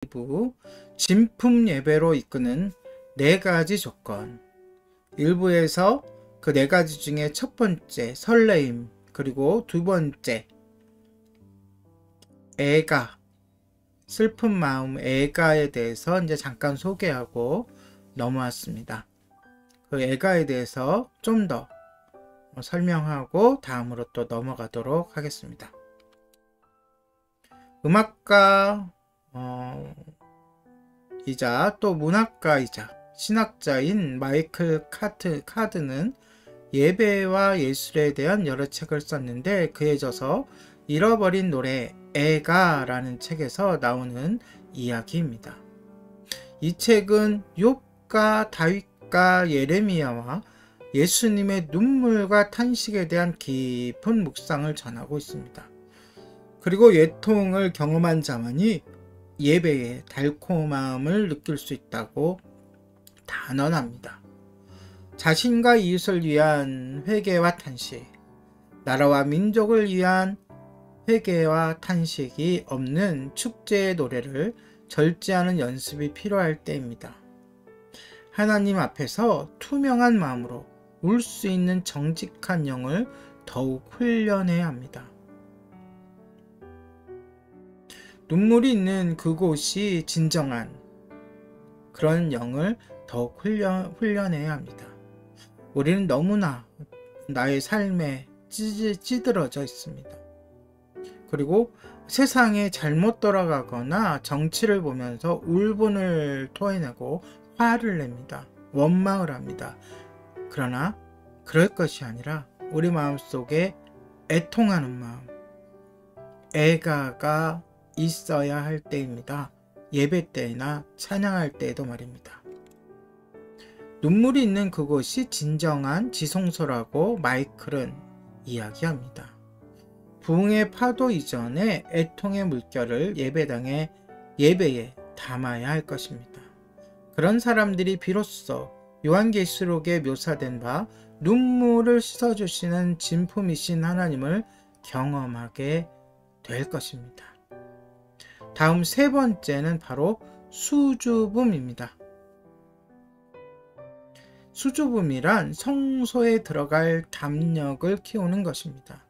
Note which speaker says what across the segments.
Speaker 1: 2부 진품 예배로 이끄는 4가지 조건. 1부에서 그 4가지 중에 첫 번째 설레임, 그리고 두 번째 애가, 슬픈 마음 애가에 대해서 이제 잠깐 소개하고 넘어왔습니다. 그 애가에 대해서 좀 더 설명하고 다음으로 또 넘어가도록 하겠습니다. 음악가 이자 또 문학가이자 신학자인 마이클 카드는 예배와 예술에 대한 여러 책을 썼는데, 그에 져서 잃어버린 노래 애가라는 책에서 나오는 이야기입니다. 이 책은 욥과 다윗과 예레미야와 예수님의 눈물과 탄식에 대한 깊은 묵상을 전하고 있습니다. 그리고 예통을 경험한 자만이 예배의 달콤함을 느낄 수 있다고 단언합니다. 자신과 이웃을 위한 회개와 탄식, 나라와 민족을 위한 회개와 탄식이 없는 축제의 노래를 절제하는 연습이 필요할 때입니다. 하나님 앞에서 투명한 마음으로 울 수 있는 정직한 영을 더욱 훈련해야 합니다. 눈물이 있는 그곳이 진정한 그런 영을 더욱 훈련해야 합니다. 우리는 너무나 나의 삶에 찌들어져 있습니다. 그리고 세상에 잘못 돌아가거나 정치를 보면서 울분을 토해내고 화를 냅니다. 원망을 합니다. 그러나 그럴 것이 아니라 우리 마음속에 애통하는 마음, 애가가 있어야 할 때입니다. 예배 때나 찬양할 때에도 말입니다. 눈물이 있는 그곳이 진정한 지성소라고 마이클은 이야기합니다. 부흥의 파도 이전에 애통의 물결을 예배에 담아야 할 것입니다. 그런 사람들이 비로소 요한계시록에 묘사된 바 눈물을 씻어주시는 진품이신 하나님을 경험하게 될 것입니다. 다음 세 번째는 바로 수줍음입니다. 수줍음이란 성소에 들어갈 담력을 키우는 것입니다.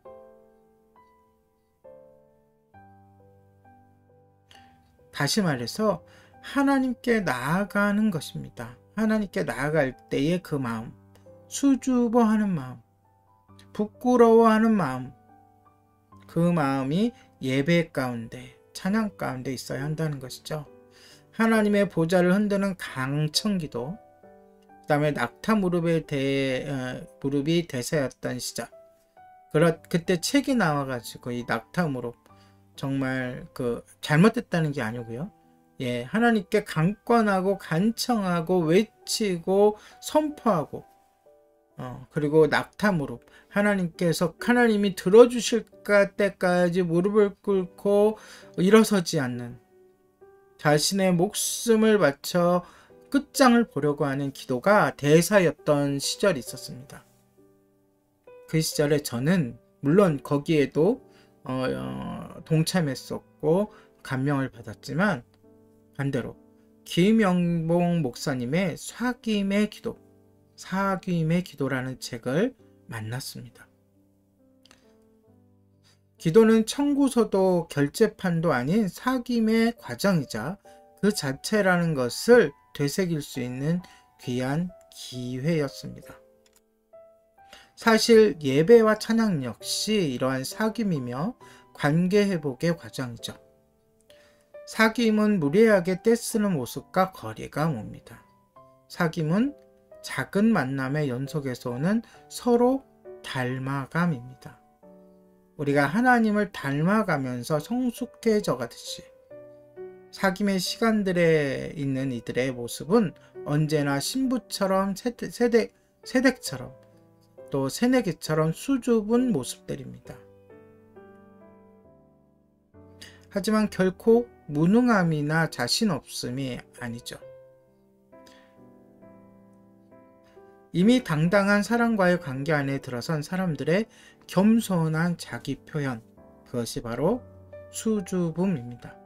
Speaker 1: 다시 말해서 하나님께 나아가는 것입니다. 하나님께 나아갈 때의 그 마음, 수줍어하는 마음, 부끄러워하는 마음, 그 마음이 예배 가운데, 찬양 가운데 있어야 한다는 것이죠. 하나님의 보좌를 흔드는 강청기도, 그 다음에 낙타 무릎이 대세였던 시절, 그때 책이 나와가지고 이 낙타 무릎, 정말 잘못됐다는 게 아니고요. 하나님께 강권하고 간청하고 외치고 선포하고, 그리고 낙타 무릎, 하나님이 들어주실 때까지 무릎을 꿇고 일어서지 않는, 자신의 목숨을 바쳐 끝장을 보려고 하는 기도가 대사였던 시절이 있었습니다. 그 시절에 저는 물론 거기에도 동참했었고 감명을 받았지만, 반대로 김영봉 목사님의 사귐의 기도라는 책을 만났습니다. 기도는 청구서도 결재판도 아닌 사귐의 과정이자 그 자체라는 것을 되새길 수 있는 귀한 기회였습니다. 사실 예배와 찬양 역시 이러한 사귐이며 관계회복의 과정이죠. 사귐은 무례하게 떼쓰는 모습과 거리가 멉니다. 사귐은 작은 만남의 연속에서 오는 서로 닮아감입니다. 우리가 하나님을 닮아가면서 성숙해져 가듯이 사귐의 시간들에 있는 이들의 모습은 언제나 신부처럼 세댁처럼 또 새내기처럼 수줍은 모습들입니다. 하지만 결코 무능함이나 자신 없음이 아니죠. 이미 당당한 사랑과의 관계 안에 들어선 사람들의 겸손한 자기 표현, 그것이 바로 수줍음입니다.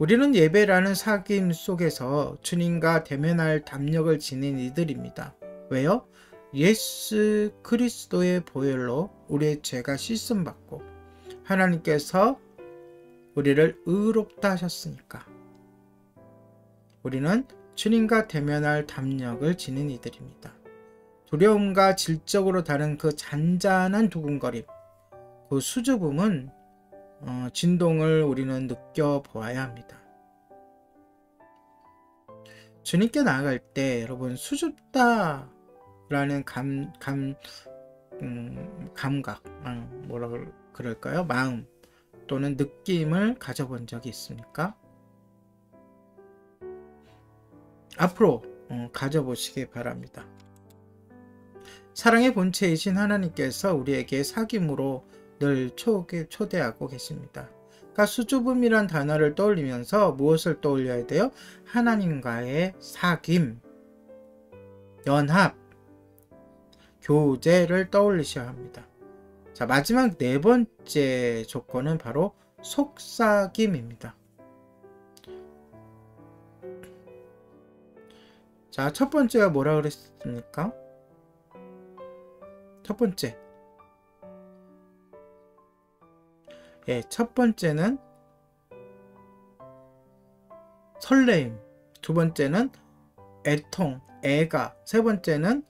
Speaker 1: 우리는 예배라는 사귐 속에서 주님과 대면할 담력을 지닌 이들입니다. 왜요? 예수 그리스도의 보혈로 우리의 죄가 씻음받고 하나님께서 우리를 의롭다 하셨으니까 우리는 주님과 대면할 담력을 지닌 이들입니다. 두려움과 질적으로 다른 그 잔잔한 두근거림, 그 수줍음은 진동을 우리는 느껴보아야 합니다. 주님께 나아갈 때 여러분 수줍다 라는 감각, 뭐라 그럴까요? 마음 또는 느낌을 가져본 적이 있습니까? 앞으로 가져보시기 바랍니다. 사랑의 본체이신 하나님께서 우리에게 사귐으로 늘 초대하고 계십니다. 그러니까 수줍음이란 단어를 떠올리면서 무엇을 떠올려야 돼요? 하나님과의 사귐, 연합, 교제를 떠올리셔야 합니다. 자, 마지막 네 번째 조건은 바로 속삭임입니다. 자, 첫 번째가 뭐라 그랬습니까? 첫 번째. 첫 번째는 설레임, 두 번째는 애통, 애가, 세 번째는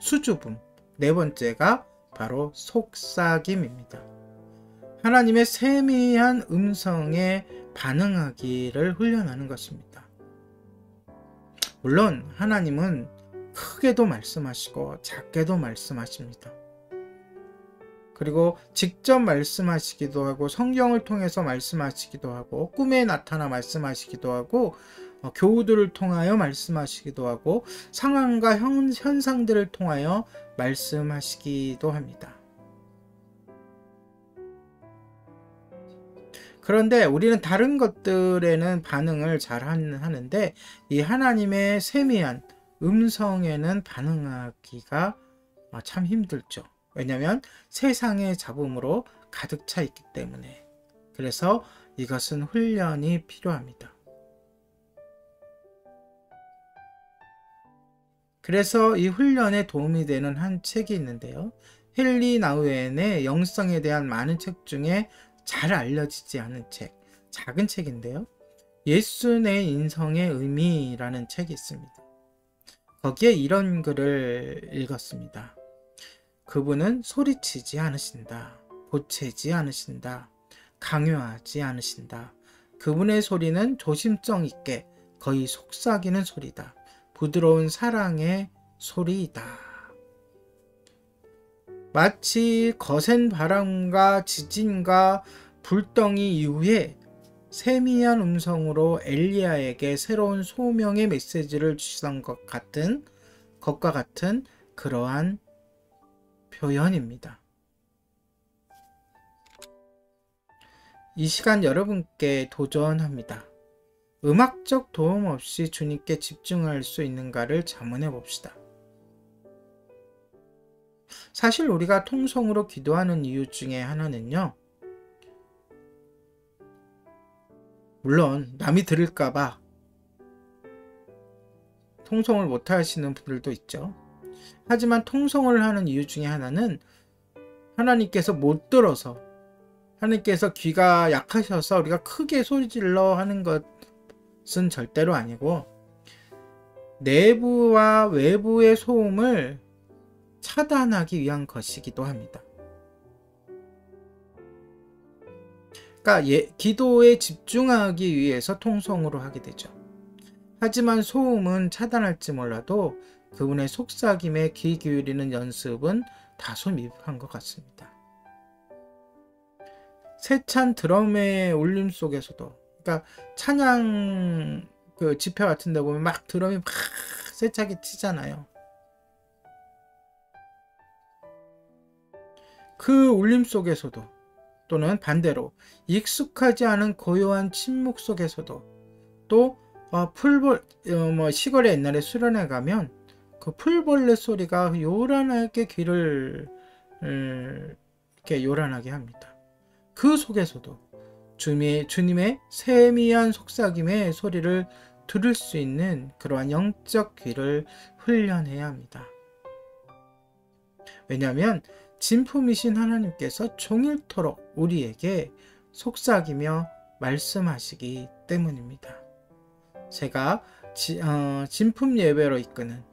Speaker 1: 수줍음, 네 번째가 바로 속삭임입니다. 하나님의 세미한 음성에 반응하기를 훈련하는 것입니다. 물론 하나님은 크게도 말씀하시고 작게도 말씀하십니다. 그리고 직접 말씀하시기도 하고 성경을 통해서 말씀하시기도 하고 꿈에 나타나 말씀하시기도 하고 교우들을 통하여 말씀하시기도 하고 상황과 현상들을 통하여 말씀하시기도 합니다. 그런데 우리는 다른 것들에는 반응을 잘 하는데 이 하나님의 세미한 음성에는 반응하기가 참 힘들죠. 왜냐하면 세상의 잡음으로 가득 차 있기 때문에. 그래서 이것은 훈련이 필요합니다. 그래서 이 훈련에 도움이 되는 한 책이 있는데요. 헨리 나우엔의 영성에 대한 많은 책 중에 잘 알려지지 않은 책, 작은 책인데요. 예수 내 인성의 의미라는 책이 있습니다. 거기에 이런 글을 읽었습니다. 그분은 소리치지 않으신다. 보채지 않으신다. 강요하지 않으신다. 그분의 소리는 조심성 있게 거의 속삭이는 소리다. 부드러운 사랑의 소리이다. 마치 거센 바람과 지진과 불덩이 이후에 세미한 음성으로 엘리야에게 새로운 소명의 메시지를 주시던 것과 같은 그러한 표현입니다. 이 시간 여러분께 도전합니다. 음악적 도움 없이 주님께 집중할 수 있는가를 자문해 봅시다. 사실 우리가 통성으로 기도하는 이유 중에 하나는요. 물론 남이 들을까봐 통성을 못 하시는 분들도 있죠. 하지만 통성을 하는 이유 중에 하나는 하나님께서 못 들어서 하나님께서 귀가 약하셔서 우리가 크게 소리질러 하는 것은 절대로 아니고 내부와 외부의 소음을 차단하기 위한 것이기도 합니다. 그러니까 기도에 집중하기 위해서 통성으로 하게 되죠. 하지만 소음은 차단할지 몰라도 그분의 속삭임에 귀 기울이는 연습은 다소 미흡한 것 같습니다. 세찬 드럼의 울림 속에서도, 그러니까 찬양 집회 같은 데 보면 막 드럼이 막 세차게 치잖아요. 그 울림 속에서도 또는 반대로 익숙하지 않은 고요한 침묵 속에서도 또 시골에 옛날에 수련회 가면 그 풀벌레 소리가 요란하게 귀를 이렇게 요란하게 합니다. 그 속에서도 주님의 세미한 속삭임의 소리를 들을 수 있는 그러한 영적 귀를 훈련해야 합니다. 왜냐하면 진품이신 하나님께서 종일토록 우리에게 속삭이며 말씀하시기 때문입니다. 제가 진품 예배로 이끄는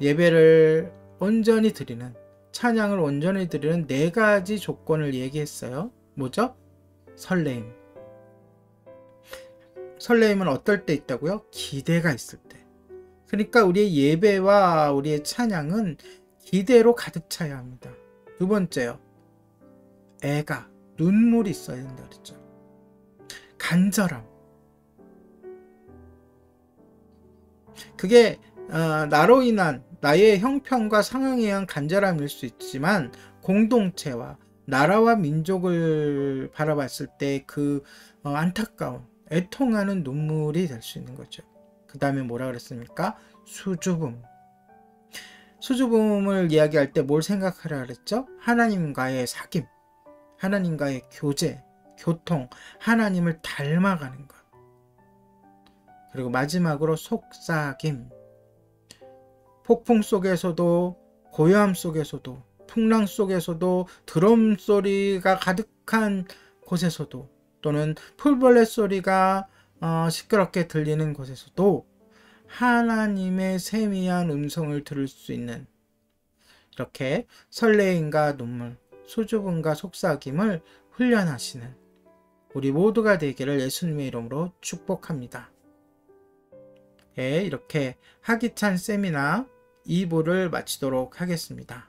Speaker 1: 예배를 온전히 드리는 찬양을 온전히 드리는 4가지 조건을 얘기했어요. 뭐죠? 설레임. 설레임은 어떨 때 있다고요? 기대가 있을 때. 그러니까 우리의 예배와 우리의 찬양은 기대로 가득 차야 합니다. 두 번째요. 애가, 눈물이 있어야 된다 그랬죠. 간절함. 그게 나로 인한 나의 형편과 상황에 의한 간절함일 수 있지만 공동체와 나라와 민족을 바라봤을 때 그 안타까운 애통하는 눈물이 될 수 있는 거죠. 그 다음에 뭐라 그랬습니까? 수줍음. 수줍음을 이야기할 때 뭘 생각하라 그랬죠? 하나님과의 사귐, 하나님과의 교제, 교통, 하나님을 닮아가는 것. 그리고 마지막으로 속삭임. 폭풍 속에서도, 고요함 속에서도, 풍랑 속에서도, 드럼 소리가 가득한 곳에서도, 또는 풀벌레 소리가 시끄럽게 들리는 곳에서도 하나님의 세미한 음성을 들을 수 있는, 이렇게 설레임과 눈물, 수줍음과 속삭임을 훈련하시는 우리 모두가 되기를 예수님의 이름으로 축복합니다. 네, 이렇게 하기찬 세미나 2부를 마치도록 하겠습니다.